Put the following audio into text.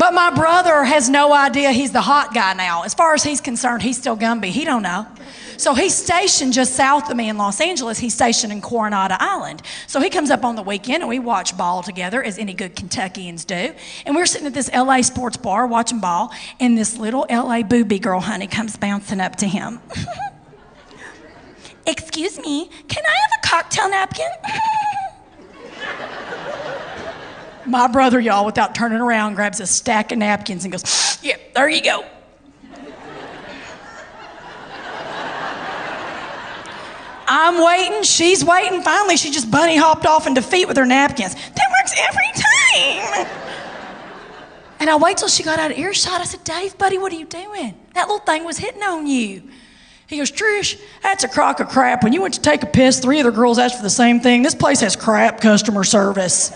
But my brother has no idea he's the hot guy now. As far as he's concerned, he's still Gumby. He don't know. So he's stationed just south of me in Los Angeles. He's stationed in Coronado Island. So he comes up on the weekend and we watch ball together, as any good Kentuckians do. And we're sitting at this LA sports bar watching ball, and this little LA booby girl, honey, comes bouncing up to him. Excuse me, can I have a cocktail napkin? My brother, y'all, without turning around, grabs a stack of napkins and goes, "Yep, there you go." I'm waiting, she's waiting. Finally, she just bunny hopped off in defeat with her napkins. That works every time. And I wait till she got out of earshot. I said, "Dave, buddy, what are you doing? That little thing was hitting on you." He goes, "Trish, that's a crock of crap. When you went to take a piss, 3 other girls asked for the same thing. This place has crap customer service."